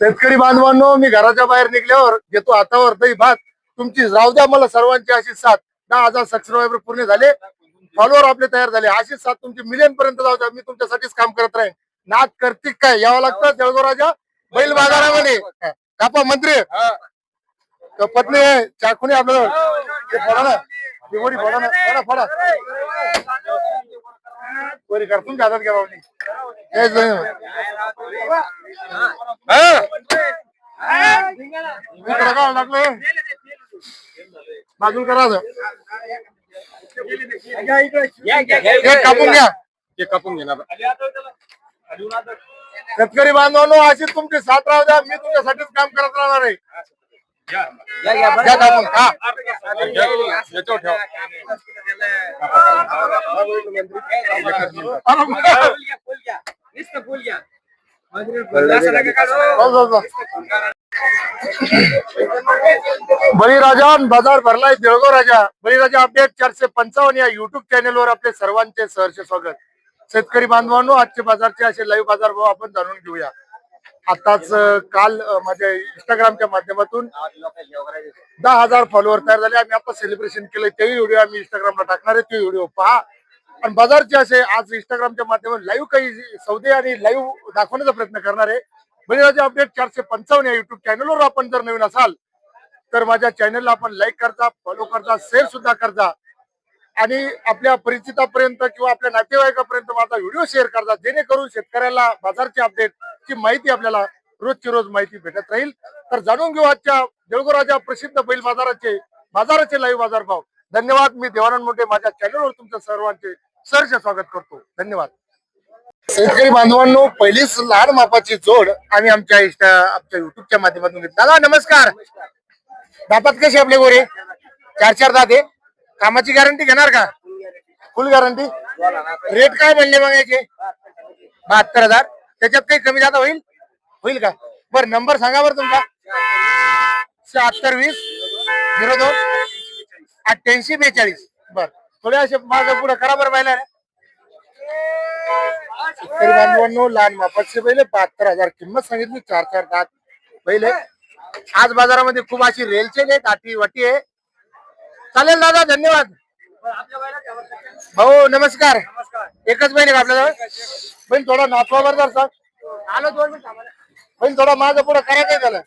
शेतकरी बांधवांनो, मी घराच्या बाहेर निघल्यावर घेतो हातावर दही भात. तुमची जाऊ द्या मला सर्वांची अशी साथ. 10,000 सबस्क्रायबर पूर्ण झाले, फॉलोअर आपले तयार झाले. अशीच साथ तुमची मिलियन पर्यंत जाऊ द्या. मी तुमच्यासाठीच काम करत राहीन. नाद करतिक काय यावं लागतं जळगाव राजा बैल बाजारामध्ये. कापा मंत्री पत्नी चाकुने आपल्याला फोडा ना, दिवडी फोडा ना, फोडा कोरी करतून जातात घ्या बाबा. लागलं बाजूला करा, कापून घ्या. ते कापून घेणार. शेतकरी बांधवांनो, अशीच तुमची साथ राहू द्या. मी तुमच्यासाठीच काम करत राहणार आहे. कापून हा याच्यावर ठेवा. बळीराजा बाजार भरलाय जळगाव राजा. बळीराजा अपडेट 455 या युट्यूब चॅनलवर आपले सर्वांचे सहर्ष स्वागत. शेतकरी बांधवांनो, आजचे बाजारचे असे लाईव्ह बाजार भाव आपण जाणून घेऊया. आताच काल माझ्या इंस्टाग्रामच्या माध्यमातून 10,000 फॉलोअर तयार झाले. आम्ही आता सेलिब्रेशन केलंय, तेही व्हिडिओ आम्ही इंस्टाग्रामला टाकणार आहे. ते व्हिडिओ पहा. आणि बाजारचे असे आज इंस्टाग्रामच्या माध्यमातून लाईव्ह काही सौदे आणि लाईव्ह दाखवण्याचा प्रयत्न करणार आहे. बळीराजा अपडेट 455 या युट्यूब चॅनलवर आपण जर नवीन असाल तर माझ्या चॅनलला आपण लाईक करता, फॉलो करता, शेअर सुद्धा करता आणि आपल्या परिचितापर्यंत किंवा आपल्या नातेवाईकापर्यंत माझा व्हिडिओ शेअर करता, जेणेकरून शेतकऱ्याला बाजारची अपडेटची माहिती आपल्याला रोजची रोज माहिती भेटत राहील. तर जाणून घेऊ आजच्या जळगाव राजा प्रसिद्ध बैल बाजाराचे लाईव्ह बाजार भाव. धन्यवाद. मी देवानंद मोठे माझ्या चॅनलवर तुमच्या सर्वांचे सहर्ष स्वागत करतो. धन्यवाद. शेतकरी बांधवांनो, पहिलीच लहान मापाची जोड आम्ही आमच्या युट्यूबच्या माध्यमातून घेतली. दादा नमस्कार. दातात कसे आपले गोरे? 4 दात आहे. कामाची गॅरंटी घेणार का? फुल गॅरंटी. रेट काय म्हणले मग याचे? 72,000. त्याच्यात काही कमी जादा होईल का? बरं नंबर सांगा बरं तुमचा. 7820 02 88 42. बर थोडे असे माझं पुढे करा बरं पाहिलं. शेतकरी बांधवांनो, लहान मापाचे पहिले 72,000 किंमत सांगितली. 4 दात पहिले. आज बाजारामध्ये खूप अशी रेलचेल आहे, दाटी वाटी आहे. चालेल दादा, धन्यवाद. भाऊ नमस्कार. एकच बहीण आहे आपल्याजवळ? बहीण थोडा नाचवावर जर सांग. आलो 2 मिनिट. बहीण थोडा माझं पुढे करा. काय झालं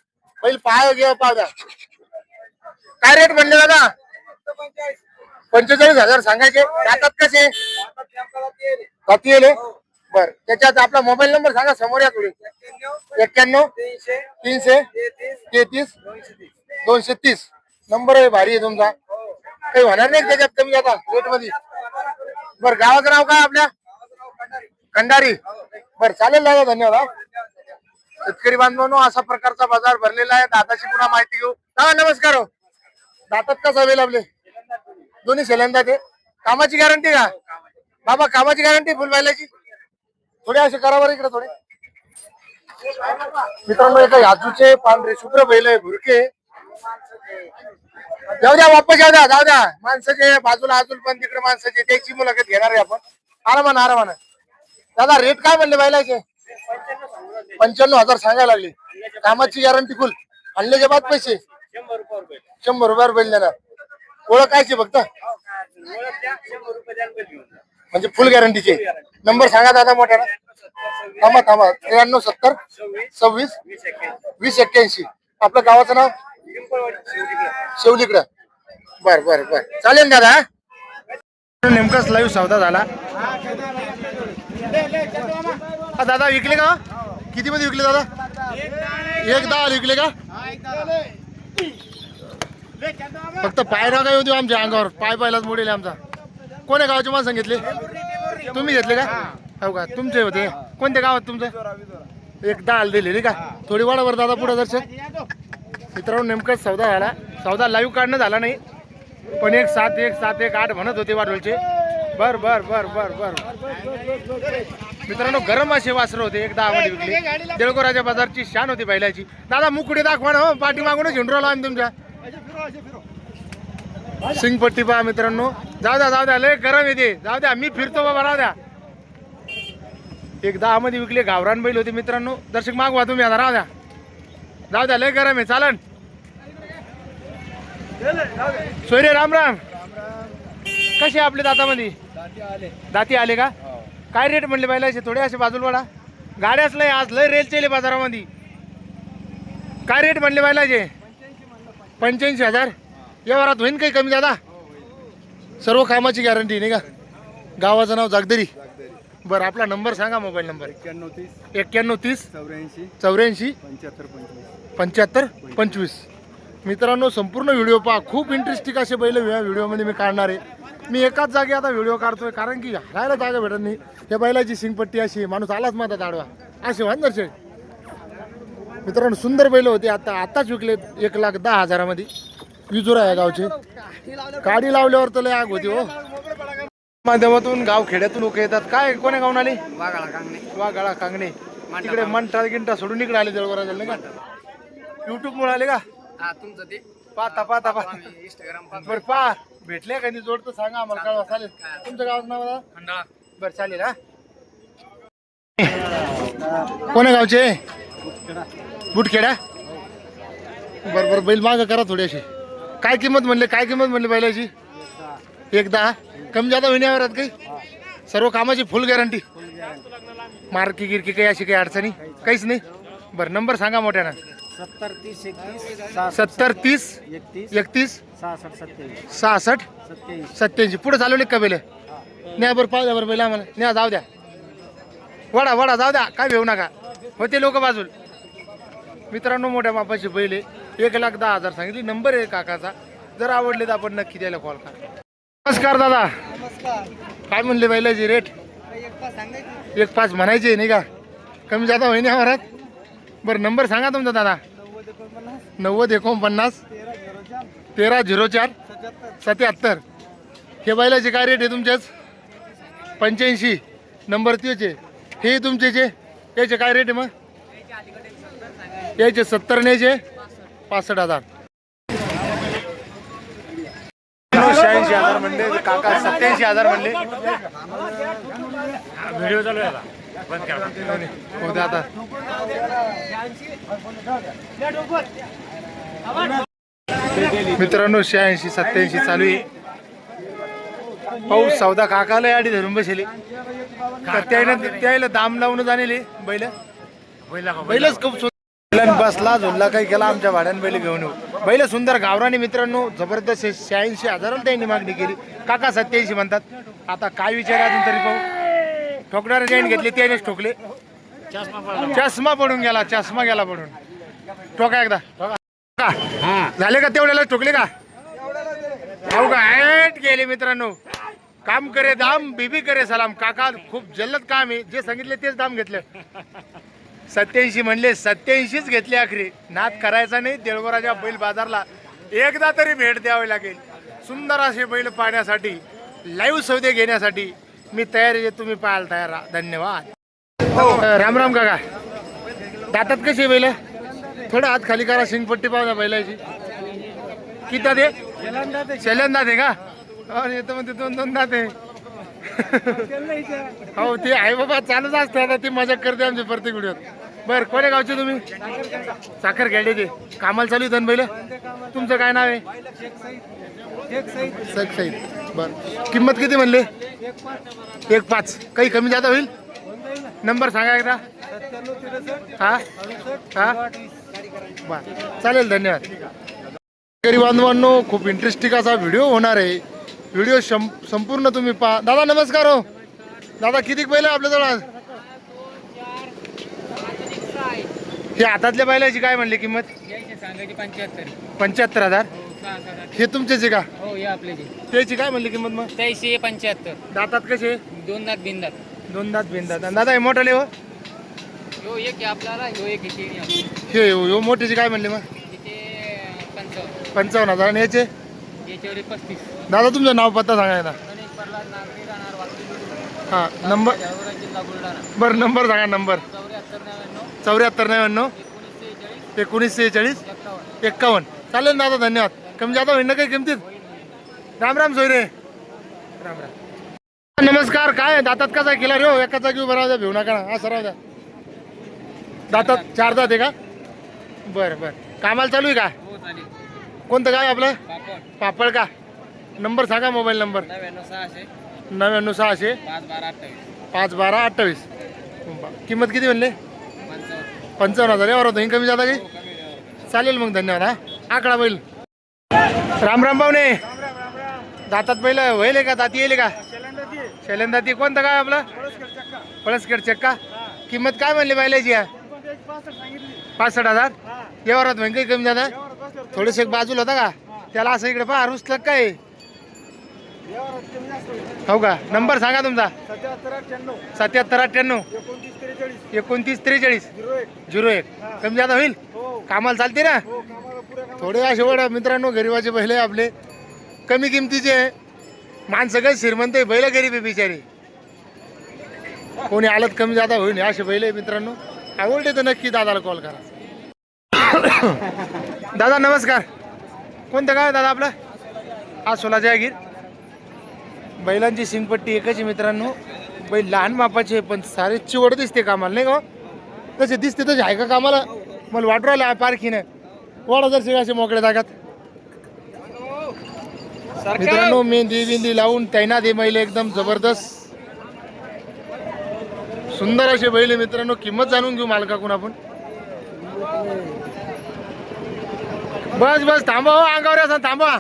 बैल पाहा घे पाहा द्या. काय रेट म्हणले दादा? 45,000 सांगायचे. दातात कसे? दाती येले. बर त्याच्यात आपला मोबाईल नंबर सांगा. समोर या थोडी. 91 333 230 नंबर आहे. भारी आहे तुमचा. काही होणार नाही त्याच्यात कमी आता रेट मध्ये. बर गावाचं नाव काय आपल्या? खंडारी. बर चालेल दादा, धन्यवाद. शेतकरी बांधवांनो, असा प्रकारचा बाजार भरलेला आहे. दाताची पुन्हा माहिती घेऊ. हा नमस्कार. हो दातात कसं वेळ आपले? दोन्ही सेल्यांदा ते. कामाची गॅरंटी का बाबा? कामाची गॅरंटी फुल बैलाची. थोडे असे करावर इकडे थोडे. मित्रांनो, एका याजूचे पांढरे शुभ्र बैल आहे, भुरके. जाऊ द्या वापस जाऊ द्या. माणसाचे बाजूला अजून पण तिकडे माणसाचे त्याची मुलाखत घेणार आहे आपण. आरामानं. दादा रेट काय म्हणले बैलाचे? 95,000 सांगायला लागले. कामाची गॅरंटी फुल. आणल्याच्या बाद पैसे 100 रुपयावर बैल देणार. ओळख कायची फक्त? म्हणजे फुल गॅरंटीचे. नंबर सांगा दादा मोठ्या. थांबा 93 70 26 20 81. आपलं गावाचं नाव? शेवलीकडं. बर चालेल दादा. नेमकाच लाईव्ह सौदा झाला. दादा विकले का? किती मध्ये विकले दादा? 1,10 विकले का? फक्त पाय ना काय होती आमच्या अंगावर. पाय पाहिलाच मोडेल आमचा. कोण्या गावाचे मला सांगितले? तुम्ही घेतले का? हो का, तुमचे होते. कोणत्या गावात तुमचं? 1,10 दिलेली का? थोडी वाढावर दादा पुढे दर्शक. मित्रांनो, नेमकाच सौदा झाला. सौदा लाईव्ह काढणं झाला नाही, पण 1,7,1,8 म्हणत होते वाढवलचे. बर मित्रांनो, गरम असे वासर होते. 1,10 मध्ये विकले. जळगाव राजा बाजारची शान होती बैलाची. दादा मुकुडे दाखवा ना. हो पाठी मागूनच झेंडूला आम्ही तुमच्या. सिंगपट्टी पहा मित्रांनो. जाऊ द्या लय गरम येते. जाऊ द्या, मी फिरतो बाबा. राहू द्या. 1,10 मध्ये विकले. गावरान बैल होते मित्रांनो. दर्शक मागवा तुम्ही आता. राहू द्या. जाऊ द्या लय गरम आहे चालन. सोयरे राम राम. कसे आपले दातामध्ये दाती आले का? काय रेट म्हणले बैलाचे? थोडे असे बाजूला वडा. गाड्याच लय आज लय रेल चेले बाजारामध्ये. काय रेट म्हणले बैलाचे? 85,000. या वरात होईन काही कमी दादा? सर्व कामाची गॅरंटी नाही का? गावाचं नाव जागदरी. बरं आपला नंबर सांगा, मोबाईल नंबर. 9130 84 75 25. मित्रांनो संपूर्ण व्हिडिओ पहा, खूप इंटरेस्टिंग असे बैल या व्हिडिओमध्ये मी काढणार आहे. मी एकाच जागी आता व्हिडिओ काढतोय कारण की राहायला जागा भेटत नाही. या बैलाची सिंगपट्टी अशी, माणूस आलाच माझा आडवा असे वांदरशे. मित्रांनो सुंदर बैल होते, आताच विकले 1,10,000 मध्ये. विजुरा या गावचे. गाडी लावल्यावर तर लय आग होती हो. माध्यमातून गाव खेड्यातून लोक येतात. काय कोण्या गावून आले? वाघाळा कांगणे. तिकडे मंटा गिंटा सोडून इकडे आले जळगाव राजाला नाही का? युट्यूब मुळे आले का? पाहता बरं पहा भेटले का? जोड तर सांगा आम्हाला. कळवा चालेल. तुमचं गावाचं नाव दादा? बरं चालेल. हा कोण्या गावचे? बुटखेडा. बरं बरं बैल मागं करा थोडीशी. काय किंमत म्हणले बैलाची? 1,10. कमी जादा होण्यावर काही? सर्व कामाची फुल गॅरंटी. मार्की गिरकी काही अशी काही अडचणी काहीच नाही. बरं नंबर सांगा मोठ्यानं. 70 30 31 66 87. पुढे चालवले का बैल? न्या बरं पाहू द्या बरं बैल आम्हाला. न्या जाऊ द्या. वडा जाऊ द्या, काय भेऊ नका. होते लोक बाजूल. मित्रांनो मोठ्या मापाची बैल आहे. 1,10,000 सांगितली. नंबर आहे काकाचा. जर आवडले तर आपण नक्की द्यायला कॉल करा. नमस्कार दादा. काय म्हणले बैलाची रेट? 1,5 म्हणायचे नाही का? कमी जादा होईन यावरात. बरं नंबर सांगा तुमचा दादा. 90 1304 77. हे बैलाचे काय रेट आहे तुमच्याच? 85. नंबर त्याचे हे तुमचे याचे काय रेट आहे मग? याचे 70 न्यायचे 65,000. 86,000 म्हणले काका. 87,000 म्हणले. व्हिडिओ चालू आहे बंद करा आता. मित्रांनो 86 87 चालू आहे. पाऊस सौदा काकाला आडी धरून बसले. त्याला दाम लावून जाणले बैलच खूप बसला झुलला काही केला. आमच्या भाड्याने बैल घेऊन येऊ. बैल सुंदर गावरानी. मित्रांनो जबरदस्त 86,000 त्यांनी मागणी केली. काका 87 म्हणतात. आता काय विचार अजून तरी पाहू. ठोकणारे जैन घेतले त्यानेच ठोकले. चष्मा पडून गेला. चष्मा गेला पडून. ठोका एकदा झाले का? तेवढ्याला ठोकले का? हो का? ऍट गेले. मित्रांनो काम करे दाम बीबी करे सलाम. काका खूप जल्लद काम आहे. जे सांगितले तेच दाम घेतले. 87 म्हणले 87च घेतले. आखरी नाद करायचा नाही. देळगोराच्या बैल बाजारला एकदा तरी भेट द्यावी लागेल. सुंदर असे बैल पाहण्यासाठी, लाईव्ह सौदे घेण्यासाठी मी तयार आहे. तुम्ही पाहायला तयार राहा. धन्यवाद. राम राम काका. दातात कशी बैल? थोडं हात खाली करा. शिंगपट्टी पाहू द्या बैलाची. किती दाते? शेल्यांदा दाते का? येतं म्हणते 2-2 दाते. हो ते आहे बाबा. चालूच असते आता. ती मजा करते आमची प्रत्येक व्हिडिओत. बरं कोण्या गावचे तुम्ही? साखर खेड्याचे. कामाला चालू आहे बैल. तुमचं काय नाव आहे? शेख साईद. बरं किंमत किती म्हणले? 1,5. काही कमी जादा होईल? नंबर सांगा एकदा. हा बर चालेल. धन्यवाद. शेतकरी बांधवांनो खूप इंटरेस्टिंग असा व्हिडिओ होणार आहे. व्हिडिओ संपूर्ण तुम्ही पहा. दादा नमस्कार. हो दादा किती बैल आहे आपल्याजवळ आज? हे हातातल्या बैलाची काय म्हणली किंमत? 75,000. हे तुमचेच आहे का? हो हे आपले त्याची काय म्हणली किंमत मग? 75. दातात कसे? 2 दात बिनदात. 2 दात बिनदात. दादा हे मोठाले हो? यो एक आहे आपल्याला, यो एक आहे. हे हो मोठीची काय म्हणली मग? 55,000. आणि याचे? याच्यावर 35. दादा तुमचं नाव पत्ता सांगायला. हा नंबर. बरं नंबर सांगा. नंबर 7499 1946 51. चालेल दादा. धन्यवाद. कमी जादा होईन ना काही किमतीत? राम राम सोयरे. राम राम. नमस्कार. काय दातात कसा केला रे हो? एका जागी उभं राहू द्या. भिऊ नका. हा सराव द्या. दातात 4 दात आहे का? बरं बरं, कामाला चालू आहे का? हो चालेल. कोणतं गाव आहे आपलं? पापड पापड का? नंबर सांगा, मोबाईल नंबर. 99 99 600 5 12 28. 5 12 28. किंमत किती म्हणले? 55. 55,000 यावर होतं, कमी जाता काही? चालेल मग, धन्यवाद. हा आकडा बैल. राम राम पाहुणे. दातात बैल होईल का? दाती येईल का? शेलंदाती. कोणतं काय आपलं? पळसखेड चक्का. किंमत काय म्हणली बैलाची? 65,000. व्यवहारात म्हणजे काही कमी जाता? थोडेसे बाजूला होता का त्याला? असं इकडे पहा, रुसलं काय? हो का? नंबर सांगा तुमचा. 77 98 29 43 01. कमी जादा होईल? कामाला चालते ना? थोडे असे वडा मित्रांनो, गरीबाचे बैल आहे आपले, कमी किमतीचे. माणसं काही श्रीमंत आहे, बैल गरीब आहे बिचारी. कोणी आलत कमी जादा होईल असे बैल आहे मित्रांनो. आवडले तर नक्की दादाला कॉल करा. दादा नमस्कार. कोणतं काय दादा आपलं? हा सोला जहागीर. बैलांची शिंगपट्टी एकच आहे मित्रांनो. बैल लहान मापाचे पण सारे चिवड दिसते कामाला, नाही का? तसे दिसते तसे आहे का कामाला? मला वाटू राहिलं पारखीनं वाडा जर असे मोकळ्या जागात. मित्रांनो मेहंदी बिंदी लावून तैनात हे बैल एकदम जबरदस्त सुंदर असे बैल आहे मित्रांनो. किंमत जाणून घेऊ मालकाकडून आपण. बस बस थांबा हो, अंगावर असं थांबा.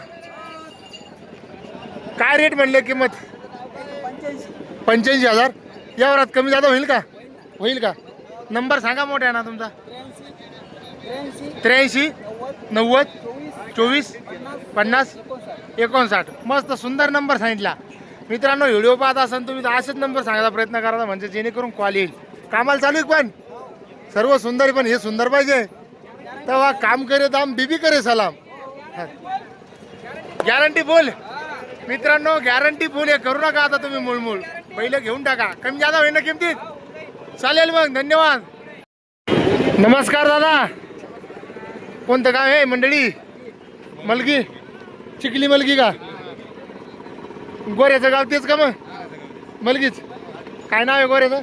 काय रेट म्हणले किंमत? 85,000. यावरात कमी जादा होईल का? होईल का? नंबर सांगा मोठा ना तुमचा. 83 90 24 50 59. मस्त सुंदर नंबर सांगितला मित्रांनो. व्हिडिओ पाहत असाल तुम्ही तर असेच नंबर सांगायचा प्रयत्न करायचा, म्हणजे जेणेकरून कॉल येईल. कामाला चालू आहे पण सर्व सुंदर, पण हे सुंदर पाहिजे तेव्हा काम करे दाम बीबी करे सलाम. गॅरंटी बोल मित्रांनो, गॅरंटी फुल. हे करू नका आता तुम्ही मूळमूळ. पहिले घेऊन टाका, कमी जादा होईल ना किमतीत? चालेल मग, धन्यवाद. नमस्कार दादा. कोणतं गाव आहे मंडळी? मलगी. चिखली मलगी का? गोऱ्याचं गाव तेच का मग? मलगीच. काय नाव आहे गोऱ्याचं?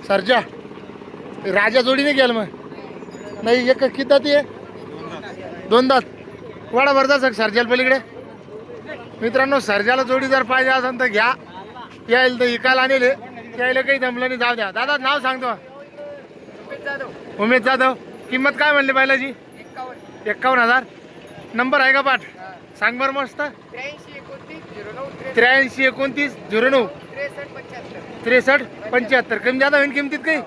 सरजा. राजा जोडीने गेल मग? नाही, एक किती दाती आहे? 2 दात. वाडा भरता सर सरजाला पलीकडे. मित्रांनो सर्जाला जोडी जर पाहिजे असेल तर घ्या. यायला तर इकायला आणले, यायला काही जमलं नाही, जाऊ द्या. दादा नाव सांगतो. उमेद जाधव. किंमत काय म्हणली बैलाची? 51,000. नंबर आहे का पाठ? सांग बरं मस्त. 83 29 09 63 75. कमी जादा होईल किमतीत काही?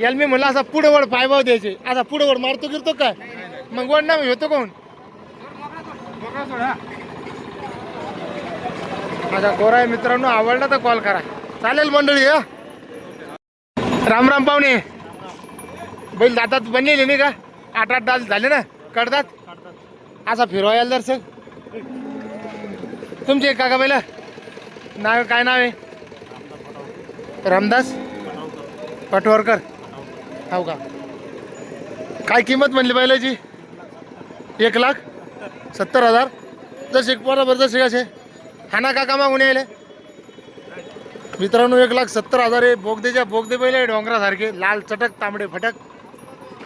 याला मी म्हणलं असा पुढे वड पायभाव द्यायचे, असा पुढे वड मारतो गिरतो काय? मग वड ना होतो कोण? माझा गोरा आहे मित्रांनो, आवडला तर कॉल करा. चालेल मंडळी. राम राम पाहुणे. बैल दातात बनलेले नाही का? 8 दात झाले ना कडदात? असा फिरवायला जर तुमचे काका बैल नाव काय नाव आहे? रामदास पटवर्कर. हो का? काय किंमत म्हणली बैलाची? 1,70,000. जसे बरोबर जसे कसे हाना काका मागून यायले मित्रांनो. 1,70,000 आहे. बोगदेच्या बोगदे बैल आहे, डोंगरासारखे लाल चटक तांबडे फटक.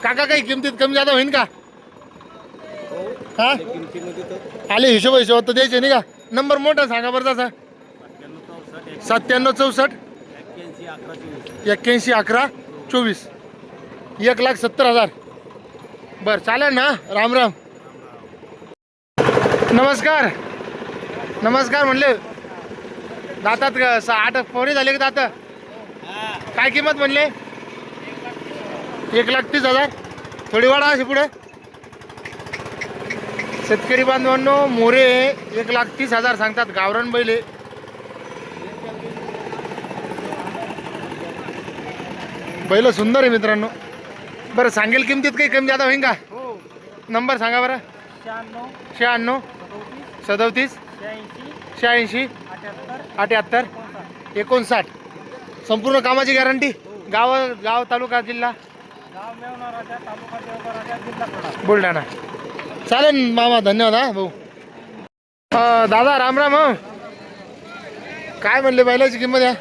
काका काही किमतीत कमी जादा होईल का? हा आले हिशोब तर द्यायचे नाही का? नंबर मोठा सांगा बरं तसा. 97 64 81 11 24. 1,70,000. बरं चालेल ना. राम राम. नमस्कार. नमस्कार म्हणले. दातात 8 पोरी झाले का दात? काय किंमत म्हणले? 1,30,000. थोडी वाढा अशी पुढे. शेतकरी बांधवांनो मोरे 1,30,000 सांगतात. गावरान बैले. बैल सुंदर आहे मित्रांनो. बरं सांगेल किमतीत काही कमी जादा होईल का? नंबर सांगा बरं. 96 37 86 78 59. संपूर्ण कामाची गॅरंटी. गाव तालुका जिल्हा बुलढाणा. चालेल मामा, धन्यवाद. हा भाऊ. दादा राम राम. हो काय म्हणले बैलाची किंमत आहे?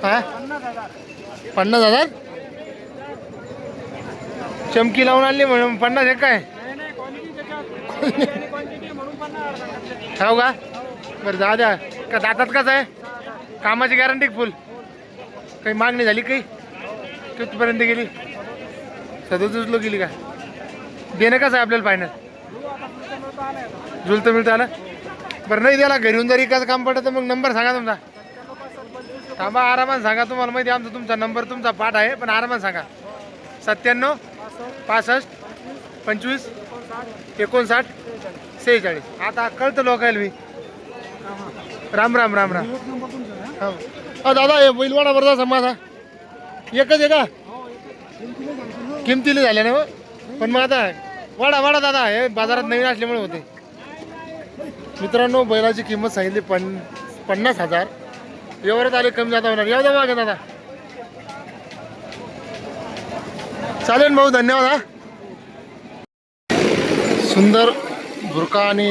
हा 50,000. चमकी लावून आणली म्हणून 50 आहे काय हो का बरं जा द्या का दातात कसं आहे कामाची गॅरंटी फुल काही मागणी झाली काही कितपर्यंत गेली 37 गेली का देणं कसं आहे आपल्याला फायनल जुलतं मिळतं आलं बरं नाही द्याला घरी येऊन जर एकाच काम पडतं तर मग नंबर सांगा तुमचा थांबा आरामात सांगा तुम्हाला माहिती आमचा तुमचा नंबर तुमचा पाठ आहे पण आरामात सांगा 97 65 25 59 46 आता कळतं लोकायला मी राम राम राम राम हो दादा हे बैलवाडा बरं समाजा एकच आहे का किमतीला झाल्या ना पण मग आता वाडा वाडा दादा हे बाजारात नवीन असल्यामुळे होते मित्रांनो बैलाची किंमत सांगितली 50,000 व्यवहारात आले कमी जाता होणार येऊ द्या मागे दादा चालेल भाऊ धन्यवाद हा सुंदर बुरका आणि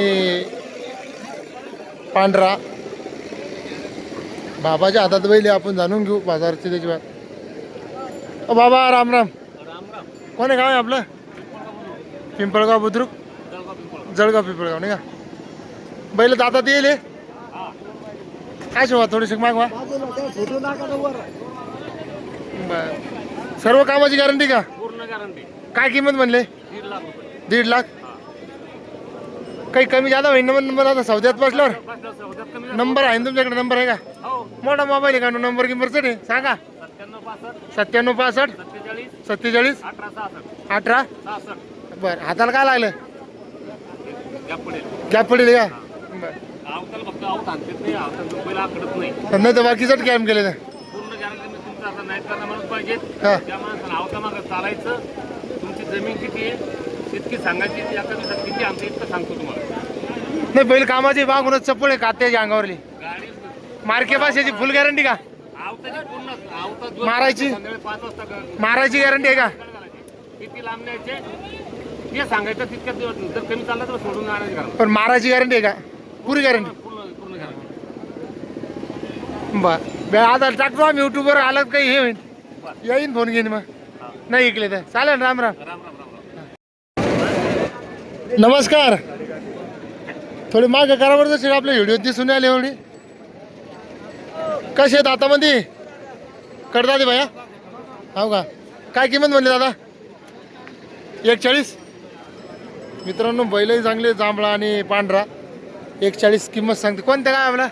पांढरा बाबाच्या हातात बैल आपण जाणून घेऊ बाजारची त्याची बात बाबा राम राम कोण आहे गाव आहे आपलं पिंपळगाव बुद्रुक जळगाव पिंपळगाव नाही का बैल दातात येईल काय शिवा थोडीशी मागवा बर सर्व कामाची गॅरंटी का पूर्ण गॅरंटी काय किंमत म्हणले 1.5 लाख काही कमी जादा होईल नंबर आता सौद्यात बसल्यावर नंबर आहे ना तुमच्याकडे नंबर आहे का मोठा मोबाईल आहे का नंबर गिंबर चढे सांगा 97 65 47 18 बरं हाताला काय लागलं गॅप पडेल का बरं नाही तर बाकीचं कॅम्प केले तर हा चालायचं तुमची जमीन किती आहे इतकी सांगायची एका दिवसात किती आमचं इतकं सांगतो तुम्हाला नाही बैल कामाची बागूनच चप्पल आहे कात्याच्या अंगावरली मार्के भाषेची फुल गॅरंटी का मारायची 5 वाजता मारायची गॅरंटी आहे का किती लांब न्यायचे ते सांगायचं तितक्या दिवस जर कमी चालला तर सोडून आणायचं करा पण मारायची गॅरंटी आहे का पुरी गॅरंटी पूर्ण गॅरंटी बर आता टाकतो आम्ही युट्यूबवर आलं काही हे होईल येईन फोन घेईन मग नाही ऐकले तर चालेल राम राम राम राम राम राम नमस्कार थोडी मागे करा बरं जशी आपल्या व्हिडिओ दिसून आले एवढी कसे आहेत आतामध्ये करता दे भैया हो का काय किंमत म्हणली दादा 140 मित्रांनो बैलही चांगले जांभळा आणि पांढरा 140 किंमत सांगते कोणत्या काय आपला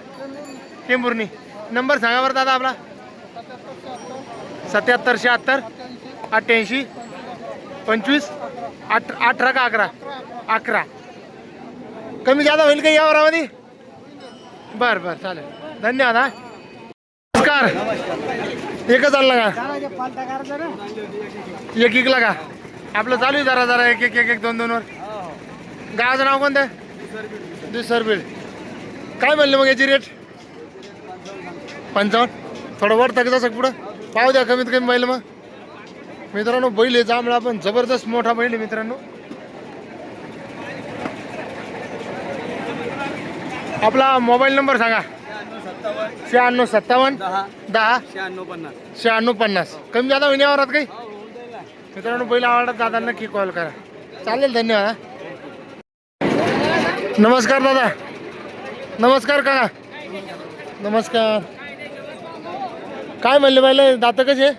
टेंभुर्णी नंबर सांगा बरं दादा आपला 77 76 88 25 18 का 11 कमी जादा होईल का या वरामध्ये बरं बरं चालेल धन्यवाद हा नमस्कार एकच आणला का एक इकला का आपलं चालू आहे जरा जरा एक एक एक एक 2 वर गावाचं नाव कोणतं दुसर बीड काय म्हणले मग याची रेट 55 थोडं वर टाकत असं पुढं पाहू द्या कमीत कमी बैल मग मित्रांनो बैल आहे जांभळा पण जबरदस्त मोठा बैल आहे मित्रांनो आपला मोबाईल नंबर सांगा 96 57 10 96 50 कमी जादा होईन यावरात काही मित्रांनो बैल आवडतात दादा नक्की कॉल करा चालेल धन्यवाद नमस्कार दादा नमस्कार काका नमस्कार काय म्हणले पहिले दात कसे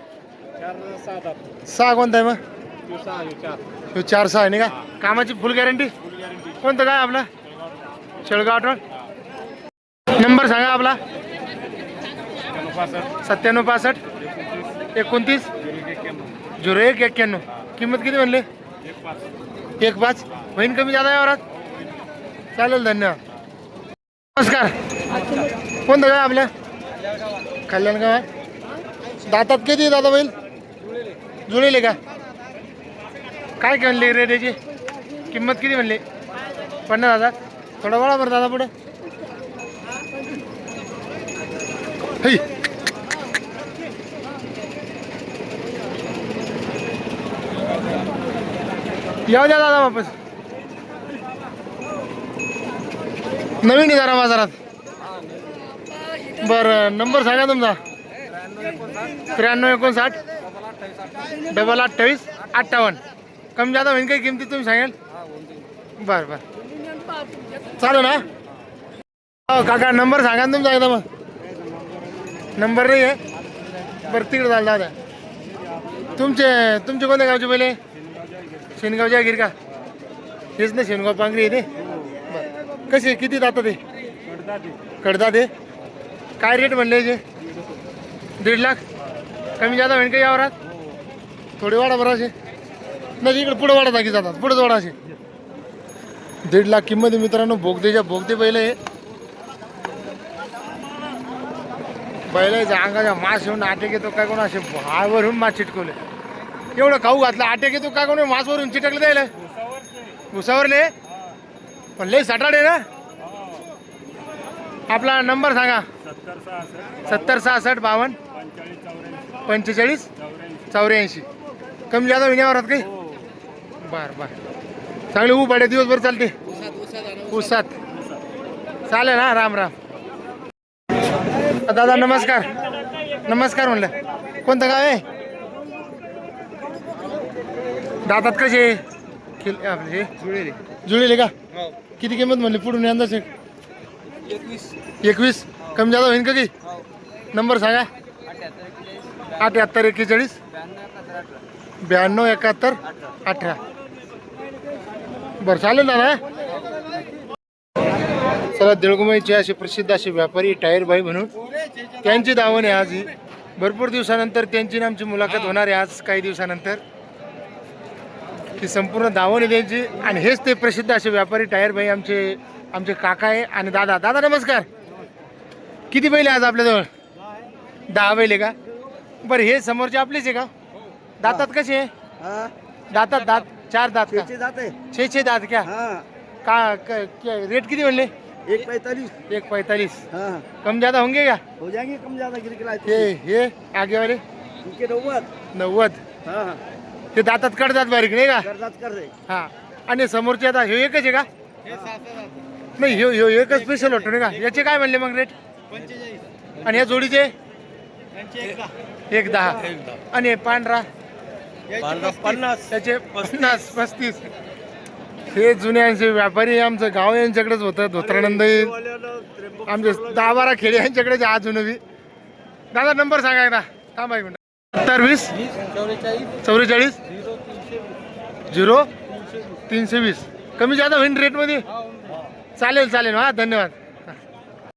6 कोणता आहे मग 4 6 आहे नाही का कामाची फुल गॅरंटी कोणतं काय आपला शेळगाव आठवण नंबर सांगा आपला 97 65 29 01 91 किंमत किती म्हणले 1.5 होईन कमी जादा यावरात चालेल धन्यवाद नमस्कार कोणतं काय आपल्या कल्याण गावात दातात किती दादा बैल जुळेले का काय म्हणले रेट याची किंमत किती म्हणले 50,000 थोडा वळा बरं दादा पुढे हे येऊ द्या दादा वापस नवीन आहे जरा बाजारात बरं नंबर सांगा तुमचा 93 59 28 58 कमी जादा होईन काही किमती तुम्ही सांगाल? बर बर चालेल ना. हो काका नंबर सांगा ना तुमचा एकदा. मग नंबर नाही आहे बरं तिकडे झालं दादा. तुमचे कोणत्या गावचे पहिले? शेनगावच्या गिर का? हेच ना शेनगाव पांगरी आहे ते. बरं कसे किती जातं ते? कडदा ते काय रेट म्हणले याचे? 1.5 लाख. कमी जादा होईन काही यावरात? थोडे वाढा बरं असे नाही इकडे पुढे वाढा की जातात पुढेच वाढा असे. 1.5 लाख किंमत आहे मित्रांनो. भोगते पहिले बैलाच्या अंगाच्या मास येऊन अटॅक येतो काय कोण असे भावरून मास चिटकवले. एवढं खाऊ घातलं अटॅक येतो काय कोण मासवरून चिटकलं द्यायला भुसावरले. पण लय सटाडे ना. आपला नंबर सांगा. 70 66 52 45 84. कमी जादा विण्यावरात काही? बर बर चांगले पाड्या दिवसभर चालते उसात. चालेल ना. राम राम दादा. नमस्कार. नमस्कार म्हणलं. कोणतं गाव आहे? दातात कसे आपले जुळेले का? किती किंमत म्हणली पुढून अंदाज? 21. कमी जादा होईन का काही? नंबर सांगा. 78 41 92 71 18. बरं चालेल ना. चला देळगुमाईचे असे प्रसिद्ध असे व्यापारी टायर भाई म्हणून त्यांची दावण आहे आज. ही भरपूर दिवसानंतर त्यांची आमची मुलाखत होणार आहे आज काही दिवसानंतर. ही संपूर्ण दावण आहे त्यांची. आणि हेच ते प्रसिद्ध असे व्यापारी टायर भाई आमचे काका आहे आणि दादा. दादा नमस्कार. किती बैल आज आपल्याजवळ? 10 बैल आहे का? बरं हे समोरचे आपलेच आहे का? दातात कसे आहे? दातात दात 4 दात का? 6 दात क्या का रेट किती म्हणले? 1.45. कम ज्यादा होंगे क्या? हो जाएंगे कम ज्यादा हे आगे वाले 90. ते दातात कडतात बारीक नाही का? कर रहे हा. आणि समोरचे आता हे एकच आहे का? नाही ह्यो एकच स्पेशल वाटतो नाही का? याचे काय म्हणले मग रेट? 45. आणि या जोडीचे 1.10. आणि पांढरा 50. त्याचे 50 35. हे जुन्यांचे व्यापारी आमचं गाव यांच्याकडेच होतं. धोत्रानंद आमचे 10-12 खेडे यांच्याकडेच अजून बी. दादा नंबर सांगा एकदा. थांबा एक मिनिट. 70 20 44 0 320. कमी जादा होईन रेटमध्ये? चालेल हा धन्यवाद.